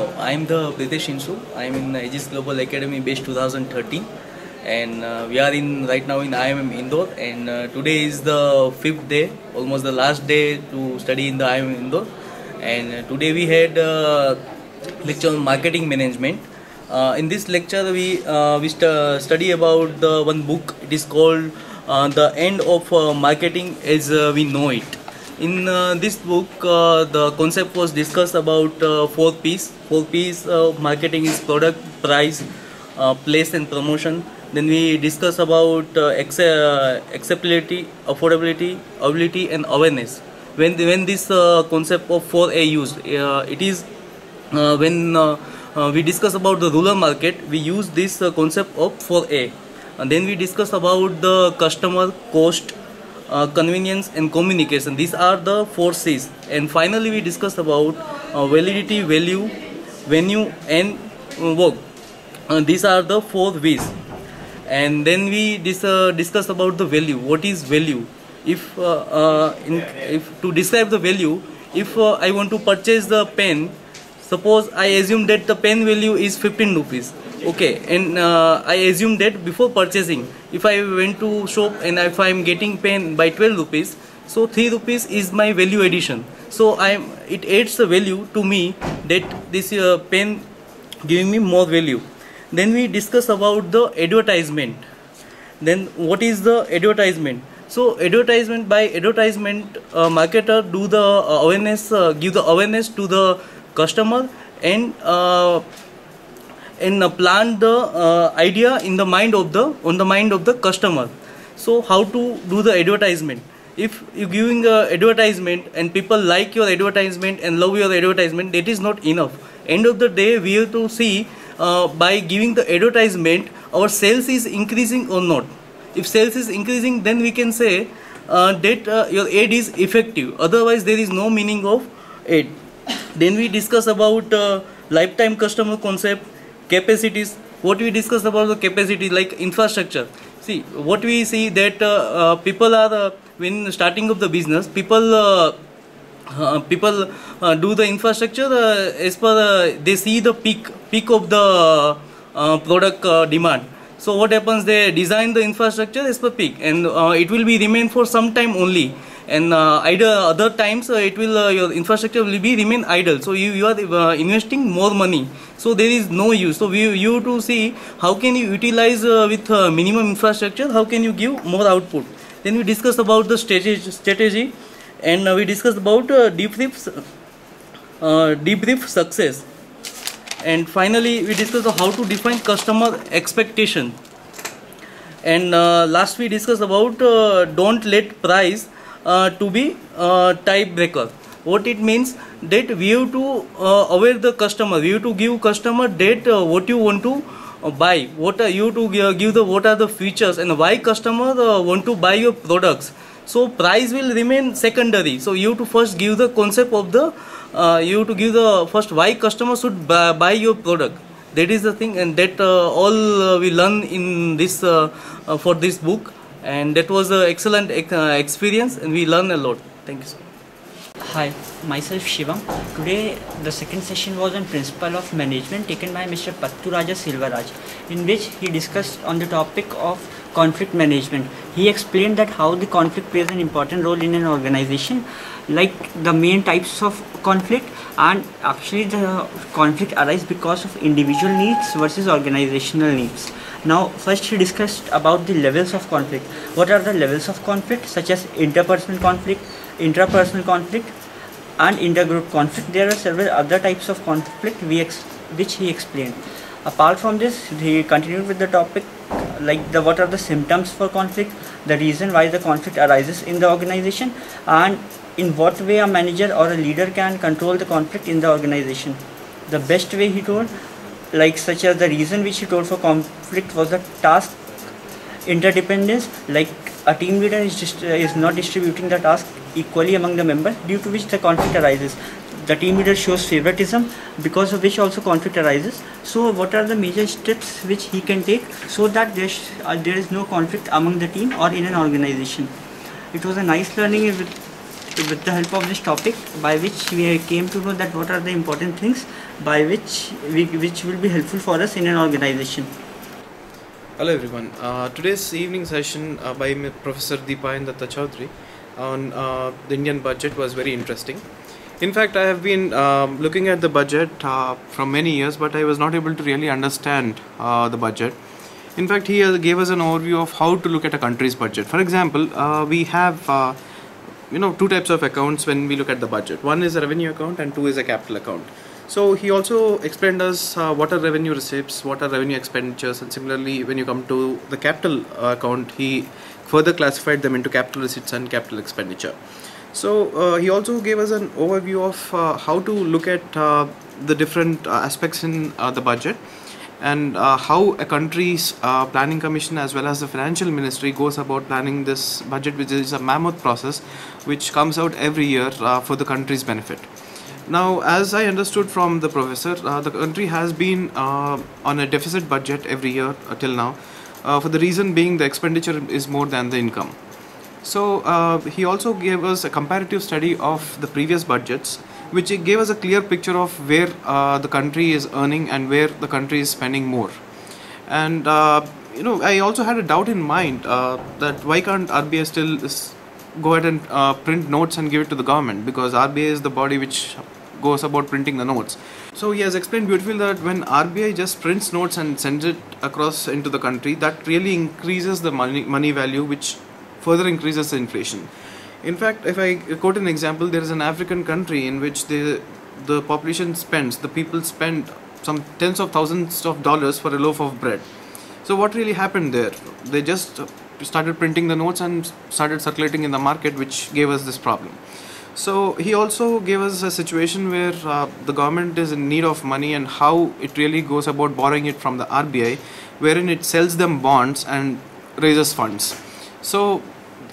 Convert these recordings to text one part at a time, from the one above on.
Hello, I am the Pritesh Insu. I am in Aegis Global Academy based 2013, and we are in right now in IIM Indore, and today is the 5th day, almost the last day to study in the IIM Indore. And today we had lecture on marketing management. In this lecture we study about the one book. It is called The End of Marketing as We Know It. In this book, the concept was discussed about 4 P's. 4 P's of marketing is product, price, place and promotion. Then we discuss about acceptability, affordability, ability and awareness. When this concept of 4A used, it is when we discuss about the rural market, we use this concept of 4A. And then we discuss about the customer, cost, convenience and communication. These are the 4 C's. And finally we discuss about validity, value, venue and work. These are the 4 V's. And then we discuss about the value. What is value? If to describe the value, if I want to purchase the pen, suppose I assume that the pen value is 15 rupees. Okay, and I assume that before purchasing, if I went to shop and if I am getting pen by 12 rupees, so 3 rupees is my value addition. So it adds the value to me that this pen giving me more value. Then we discuss about the advertisement. Then what is the advertisement? So advertisement, by advertisement, marketer do the awareness, give the awareness to the customer and plant the idea in the mind of the customer. So how to do the advertisement? If you giving a advertisement and people like your advertisement and love your advertisement, that is not enough. End of the day, we have to see by giving the advertisement, our sales is increasing or not. If sales is increasing, then we can say that your ad is effective. Otherwise, there is no meaning of ad. Then we discuss about lifetime customer concept, capacities. What we discuss about the capacity, like infrastructure. See, what we see that people are when starting of the business, people do the infrastructure as per they see the peak of the product demand. So what happens? They design the infrastructure as per peak, and it will be remain for some time only. And either other times it will your infrastructure will be remain idle. So you are investing more money. So there is no use. So you to see how can you utilize with minimum infrastructure. How can you give more output? Then we discuss about the strategy, and we discuss about debrief success. And finally we discuss how to define customer expectation. And last we discuss about don't let price to be tiebreaker. What it means, that we have to aware the customer, we have to give customer that what you want to buy, what you to give the what are the features and why customer want to buy your products. So price will remain secondary. So you have to first give the concept of the you have to give the first why customer should buy your product. That is the thing, and that all we learn in this for this book. And that was an excellent experience, and we learned a lot. Thank you, sir. Hi, myself Shivam. Today the second session was on Principle of Management taken by Mr. Patturaja Silvaraj, in which he discussed on the topic of conflict management. He explained that how the conflict plays an important role in an organization, like the main types of conflict, and actually the conflict arises because of individual needs versus organizational needs. Now first he discussed about the levels of conflict. What are the levels of conflict? Such as interpersonal conflict, intrapersonal conflict and intergroup conflict. There are several other types of conflict which he explained. Apart from this, he continued with the topic like what are the symptoms for conflict, the reason why the conflict arises in the organization, and in what way a manager or a leader can control the conflict in the organization. The best way, he told, like such as the reason which he told for conflict was the task interdependence, like a team leader is not distributing the task equally among the members, due to which the conflict arises. The team leader shows favoritism, because of which also conflict arises. So what are the major steps which he can take so that there is no conflict among the team or in an organization? It was a nice learning with with the help of this topic, by which we came to know that what are the important things by which will be helpful for us in an organization. Hello everyone. Today's evening session by Professor Deepayan Datta Chaudhary on the Indian budget was very interesting. In fact, I have been looking at the budget from many years, but I was not able to really understand the budget. In fact, he gave us an overview of how to look at a country's budget. For example, we have two types of accounts when we look at the budget. One is a revenue account and two is a capital account. So he also explained us what are revenue receipts, what are revenue expenditures, and similarly when you come to the capital account, he further classified them into capital receipts and capital expenditure. So he also gave us an overview of how to look at the different aspects in the budget, and how a country's planning commission as well as the financial ministry goes about planning this budget, which is a mammoth process which comes out every year for the country's benefit. Now, as I understood from the professor, the country has been on a deficit budget every year till now, for the reason being the expenditure is more than the income. So he also gave us a comparative study of the previous budgets, which gave us a clear picture of where the country is earning and where the country is spending more. And I also had a doubt in mind that why can't RBI still go ahead and print notes and give it to the government, because RBI is the body which goes about printing the notes. So he has explained beautifully that when RBI just prints notes and sends it across into the country, that really increases the money value, which further increases the inflation. In fact, if I quote an example, there is an African country in which the population spends, the people spend some tens of thousands of dollars for a loaf of bread. So what really happened there? They just started printing the notes and started circulating in the market, which gave us this problem. So he also gave us a situation where the government is in need of money and how it really goes about borrowing it from the RBI, wherein it sells them bonds and raises funds. So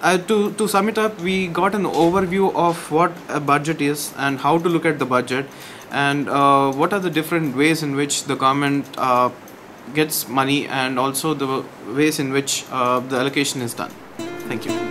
to sum it up, we got an overview of what a budget is and how to look at the budget, and what are the different ways in which the government gets money, and also the ways in which the allocation is done. Thank you.